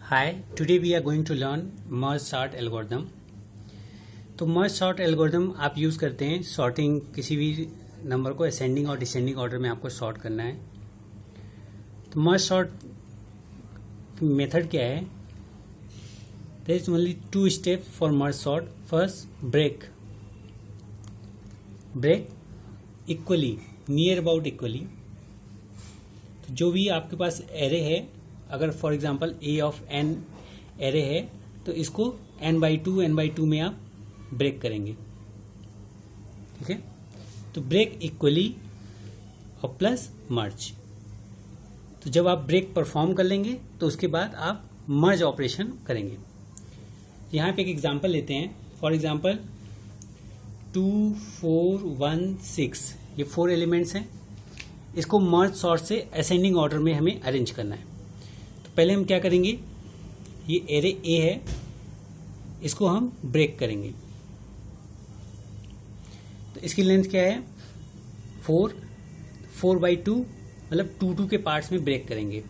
Hi, today we are going to learn merge sort algorithm. तो merge sort algorithm आप use करते हैं sorting किसी भी नंबर को असेंडिंग और डिसेंडिंग ऑर्डर में आपको सॉर्ट करना है. तो merge sort मेथड क्या है? There is only two steps for merge sort. First, break equally, near about equally. तो जो भी आपके पास एरे है, अगर for example A of an array है तो इसको n/2 में आप ब्रेक करेंगे. ठीक है, तो ब्रेक इक्वली और प्लस मर्ज. तो जब आप ब्रेक परफॉर्म कर लेंगे तो उसके बाद आप मर्ज ऑपरेशन करेंगे. यहाँ पे एक एग्जांपल लेते हैं. फॉर एग्जांपल 2, 4, 1, 6 ये 4 एलिमेंट्स हैं. इसको मर्ज सॉर्ट से असेंडिंग ऑर्डर में हमें अरेंज करना है. तो पहले हम क्या करेंगे, ये एरे ए है, इसको हम ब्रेक करेंगे. तो इसकी लेंथ क्या है 4/2 मतलब 2 के पार्ट्स में ब्रेक करेंगे.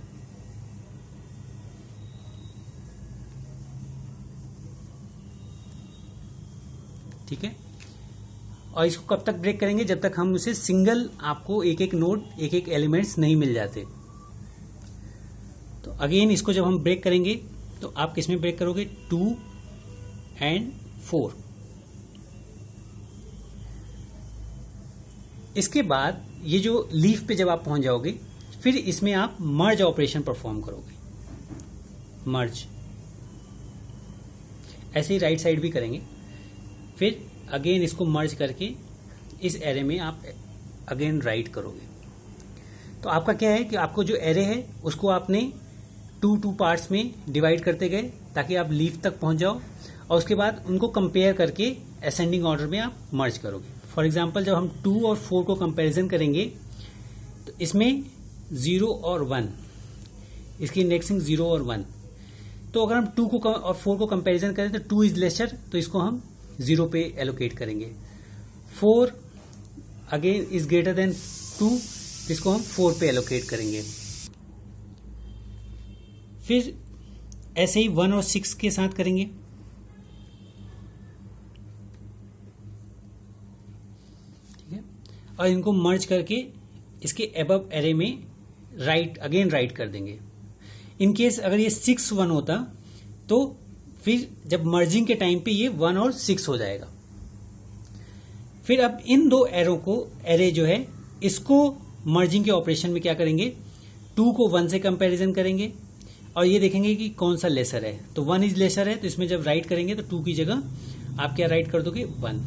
ठीक है, और इसको कब तक ब्रेक करेंगे, जब तक हम उसे सिंगल आपको एक नोड एक एलिमेंट्स नहीं मिल जाते. तो अगेन इसको जब हम ब्रेक करेंगे तो आप किस में ब्रेक करोगे, 2 और 4. इसके बाद ये जो लीफ पे जब आप पहुंच जाओगे फिर इसमें आप मर्ज ऑपरेशन परफॉर्म करोगे. मर्ज ऐसे ही राइट साइड भी करेंगे. फिर अगेन इसको मर्ज करके इस एरे में आप अगेन राइट करोगे. तो आपका क्या है कि आपको जो एरे है उसको आपने 2 पार्ट्स में डिवाइड करते गए ताकि आप लीफ तक पहुंच जाओ, और उसके बाद उनको कंपेयर करके असेंडिंग ऑर्डर में आप मर्ज करोगे. फॉर एग्जांपल जब हम 2 और 4 को कंपैरिजन करेंगे तो इसमें 0 और 1, इसकी इंडेक्सिंग 0 और 1. तो अगर हम 2 को और 4 को कंपैरिजन करें तो 2 इज लेसर, तो इसको हम 0 पे एलोकेट करेंगे. 4 अगेन इज ग्रेटर देन 2, इसको हम 4 पे एलोकेट करेंगे. फिर ऐसे ही 1 और 6 के साथ करेंगे. ठीक है, और इनको मर्ज करके इसके अबव एरे में राइट कर देंगे. इन केस अगर ये 6, 1 होता तो फिर जब मर्जिंग के टाइम पे ये 1 और 6 हो जाएगा. फिर अब इन दो एरे जो है इसको मर्जिंग के ऑपरेशन में क्या करेंगे, 2 को 1 से कंपैरिजन करेंगे और ये देखेंगे कि कौन सा लेसर है. तो 1 इज लेसर है, तो इसमें जब राइट करेंगे तो 2 की जगह आप क्या राइट कर दोगे, 1.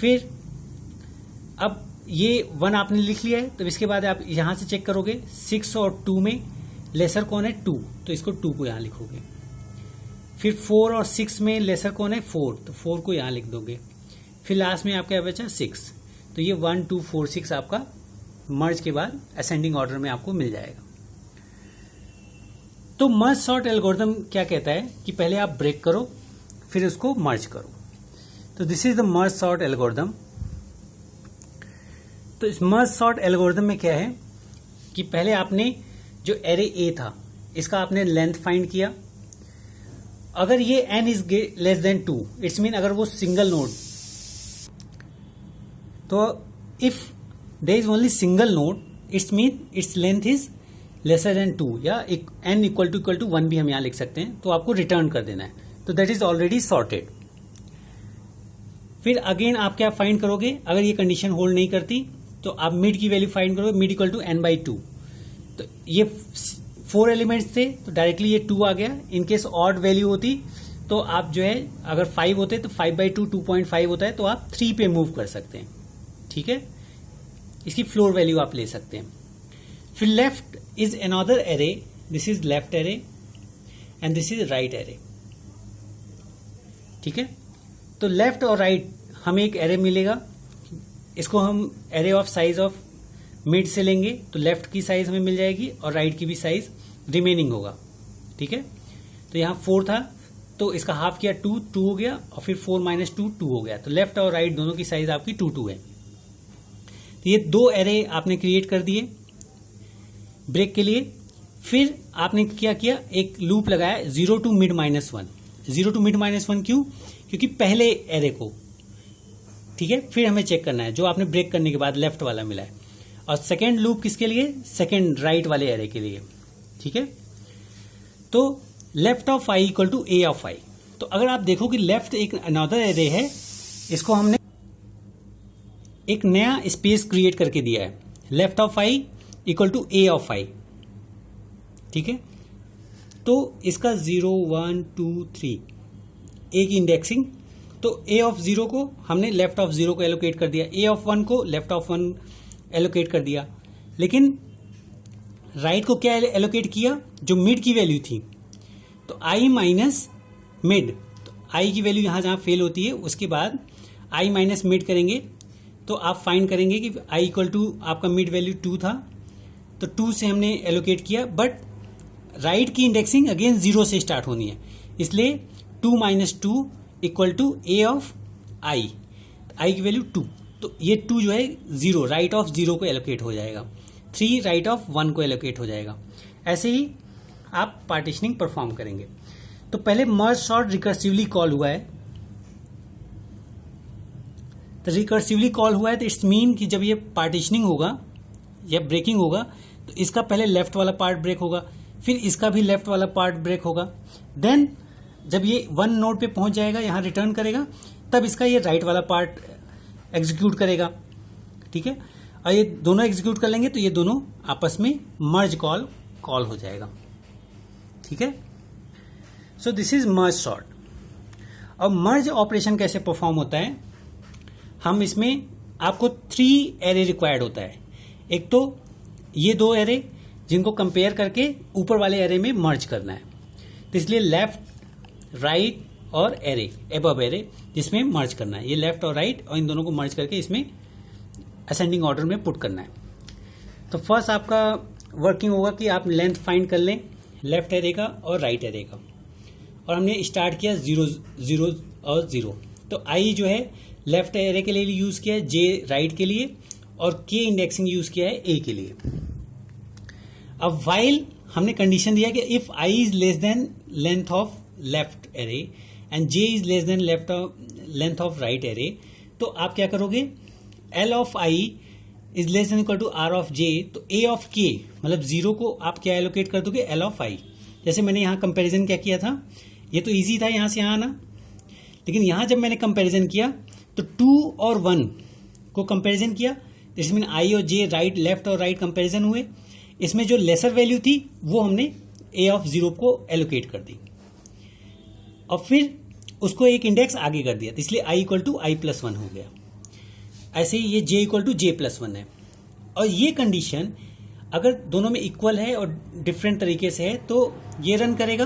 फिर अब ये 1 आपने लिख लिया है, तो इसके बाद आप यहां से चेक करोगे 6 और 2 में लेसर कौन है, 2, तो इसको 2 को यहां लिखोगे. फिर 4 और 6 में लेसर कौन है, 4, तो 4 को यहां लिख दोगे. फिर लास्ट में आपका बचा 6, तो ये 1, 2, 4, 6 आपका मर्ज के बाद असेंडिंग ऑर्डर में आपको मिल जाएगा. तो मर्ज सॉर्ट एल्गोरिथम क्या कहता है कि पहले आप ब्रेक करो फिर उसको मर्ज करो. तो this is the merge sort algorithm. तो इस मर्ज सॉर्ट एल्गोरिथम में क्या है कि पहले आपने जो एरे ए था इसका आपने लेंथ फाइंड किया. अगर ये n is less than 2, it's mean अगर वो सिंगल नोड, तो if there is only single node it's mean its length is lesser than 2, या n इक्वल टू 1 भी हम यहां लिख सकते हैं. तो आपको रिटर्न कर देना है. तो दैट इज ऑलरेडी सॉर्टेड. फिर अगेन आप क्या फाइंड करोगे, अगर ये कंडीशन होल्ड नहीं करती तो आप मिड की वैल्यू फाइंड करोगे, मिड इक्वल टू n/2. तो ये 4 एलिमेंट्स थे तो डायरेक्टली ये 2 आ गया. इनकेस ऑड वैल्यू होती तो आप जो है अगर 5 होते तो 5/2 2.5 होता है, तो आप 3 पे मूव कर सकते हैं. ठीक है, इसकी फ्लोर वैल्यू आप ले सकते हैं. फिर left is another array, this is left array and this is right array. ठीक है, तो लेफ्ट और राइट हमें एक एरे मिलेगा, इसको हम array of size of mid से लेंगे तो लेफ्ट की साइज हमें मिल जाएगी और राइट की भी साइज रिमेनिंग होगा. ठीक है, तो यहां 4 था तो इसका हाफ किया 2 हो गया, और फिर 4 - 2 हो गया. तो लेफ्ट और राइट दोनों की साइज आपकी 2 है. तो ये 2 एरे आपने क्रिएट कर दिए ब्रेक के लिए. फिर आपने क्या किया, एक लूप लगाया 0 to mid -1। 0 to mid -1 क्यों? क्योंकि पहले एरे को, ठीक है, फिर हमें चेक करना है जो आपने ब्रेक करने के बाद लेफ्ट वाला मिला है। और सेकेंड लूप किसके लिए? सेकेंड राइट वाले एरे के लिए, ठीक है। तो left of I equal to A of I. तो अगर आप देखो कि लेफ्ट एक अनदर एरे है, इसको हमने एक नया स्पेस क्रिएट करके दिया है, left of I equal to A of I, ठीक है। तो इसका 0 1 2 3 ए की इंडेक्सिंग, तो ए ऑफ 0 को हमने लेफ्ट ऑफ 0 को एलोकेट कर दिया, ए ऑफ 1 को लेफ्ट ऑफ 1 एलोकेट कर दिया, लेकिन राइट को क्या एलोकेट किया? जो मिड की वैल्यू थी। तो आई माइनस मिड, तो आई की वैल्यू यहां जहां फेल होती है उसके बाद आई माइनस मिड करेंगे, तो आप फाइंड करेंगे कि आई इक्वल टू आपका मिड वैल्यू 2 था, तो 2 से हमने एलोकेट किया, बट राइट की इंडेक्सिंग अगेन 0 से स्टार्ट होनी है, इसलिए 2 - 2 इक्वल टू ए ऑफ आई, आई की वैल्यू 2, तो ये 2 जो है 0 राइट ऑफ 0 को एलोकेट हो जाएगा, 3 राइट ऑफ 1 को एलोकेट हो जाएगा। ऐसे ही आप पार्टीशनिंग परफॉर्म करेंगे। तो पहले मर्ज सॉर्ट रिकर्सिवली कॉल हुआ है, तो रिकर्सिवली कॉल हुआ है, तो इट्स मीन कि जब ये पार्टीशनिंग होगा या ब्रेकिंग होगा तो इसका पहले लेफ्ट वाला पार्ट ब्रेक होगा, फिर इसका भी लेफ्ट वाला पार्ट ब्रेक होगा, देन जब ये 1 नोड पे पहुंच जाएगा, यहां रिटर्न करेगा, तब इसका ये राइट वाला पार्ट एग्जीक्यूट करेगा, ठीक है। और ये दोनों एग्जीक्यूट कर लेंगे तो ये दोनों आपस में मर्ज कॉल हो जाएगा, ठीक है। So this is merge sort. अब मर्ज ऑपरेशन कैसे परफॉर्म होता है? हम इसमें आपको 3 एरे रिक्वायर्ड होता है। एक तो ये 2 एरे जिनको कंपेयर करके ऊपर वाले एरे में मर्ज करना है, तो इसलिए लेफ्ट राइट और एरे एबव एरे जिसमें मर्ज करना है, ये लेफ्ट और राइट और इन दोनों को मर्ज करके इसमें असेंडिंग ऑर्डर में पुट करना है। तो फर्स्ट आपका वर्किंग होगा कि आप लेंथ फाइंड कर लें लेफ्ट एरे का और राइट एरे का, और हमने स्टार्ट किया 0 0 और 0। तो आई जो है लेफ्ट एरे के लिए यूज किया है, जे राइट के लिए, और के इंडेक्सिंग यूज किया है ए के लिए। अब वाइल हमने कंडीशन दिया कि if I is less than length of left array and J is less than length of right array, तो आप क्या करोगे? L of I is less than equal to R of J, तो A of के मतलब 0 को आप क्या एलोकेट कर दोगे? एल ऑफ आई। जैसे मैंने यहां कंपैरिजन क्या किया था, ये तो इजी था यहां से यहां आना, लेकिन यहां जब मैंने कंपैरिजन किया तो 2 और 1 को कंपैरिजन किया, दिस मीन आई और जे राइट लेफ्ट और राइट कंपैरिजन हुए, इसमें जो लेसर वैल्यू थी वो हमने ए ऑफ 0 को एलोकेट कर दी और फिर उसको एक इंडेक्स आगे कर दिया, तो इसलिए आई इक्वल टू आई प्लस 1 हो गया। ऐसे ही ये J equal to J plus 1 है। और ये कंडीशन अगर दोनों में इक्वल है और डिफरेंट तरीके से है तो ये रन करेगा,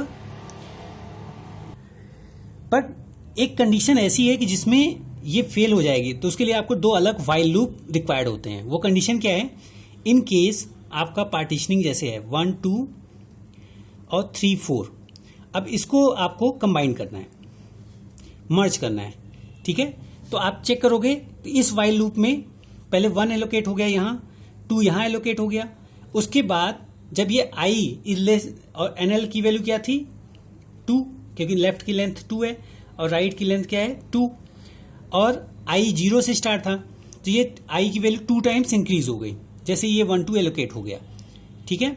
बट एक कंडीशन ऐसी है कि जिसमें ये फेल हो जाएगी, तो उसके लिए आपको 2 अलग व्हाइल लूप रिक्वायर्ड होते हैं। वो कंडीशन क्या है? इन केस आपका पार्टीशनिंग जैसे है 1 2 और 3 4, अब इसको आपको कंबाइन करना है, मर्ज करना है, ठीक है। तो आप चेक करोगे तो इस व्हाइल लूप में पहले 1 एलोकेट हो गया, यहां 2 यहां एलोकेट हो गया, उसके बाद जब ये आई इज लेस और एनएल की वैल्यू क्या थी? 2, क्योंकि लेफ्ट की लेंथ 2 है और राइट की लेंथ क्या है? 2, और आई 0 से स्टार्ट था, तो ये आई की वैल्यू 2 टाइम्स इंक्रीज हो गई, जैसे ये 1 2 एलोकेट हो गया, ठीक है।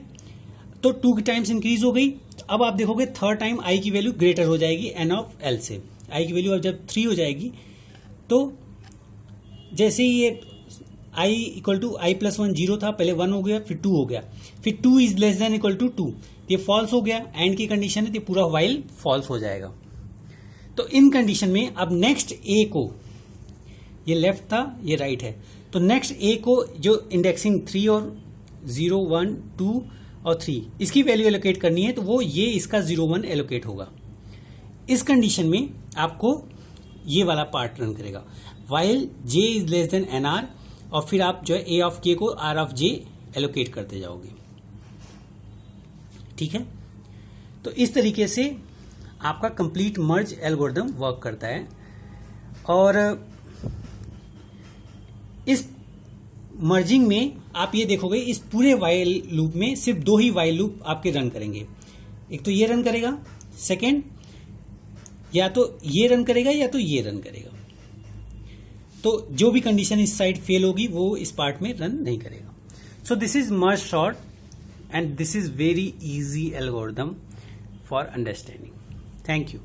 तो 2 टाइम्स इंक्रीज हो गई, तो अब आप देखोगे थर्ड टाइम आई की वैल्यू ग्रेटर हो जाएगी एन ऑफ एल से। आई की वैल्यू अब जब 3 हो जाएगी, तो जैसे ही ये आई इक्वल टू आई प्लस 1 0 था, पहले 1 हो गया, फिर 2 हो गया, फिर 2 is less than equal to 2, ये फॉल्स हो गया, एंड की कंडीशन है, तो पूरा व्हाइल फॉल्स हो जाएगा। तो इन कंडीशन में अब नेक्स्ट ए को, ये लेफ्ट था ये राइट है, तो नेक्स्ट ए को जो इंडेक्सिंग 3 और 0 1 2 और 3 इसकी वैल्यू एलोकेट करनी है, तो वो ये इसका 0 1 एलोकेट होगा। इस कंडीशन में आपको ये वाला पार्ट रन करेगा, while j is less than n r, और फिर आप जो है ए ऑफ के को आर ऑफ जे एलोकेट करते जाओगे, ठीक है। तो इस तरीके से आपका कंप्लीट मर्ज एल्गोरिथम वर्क करता है। और इस मर्जिंग में आप ये देखोगे इस पूरे वाइल लूप में सिर्फ 2 ही वाइल लूप आपके रन करेंगे। एक तो ये रन करेगा, सेकेंड या तो ये रन करेगा या तो ये रन करेगा। तो जो भी कंडीशन इस साइड फेल होगी वो इस पार्ट में रन नहीं करेगा। So this is merge sort and this is very easy algorithm for understanding. Thank you.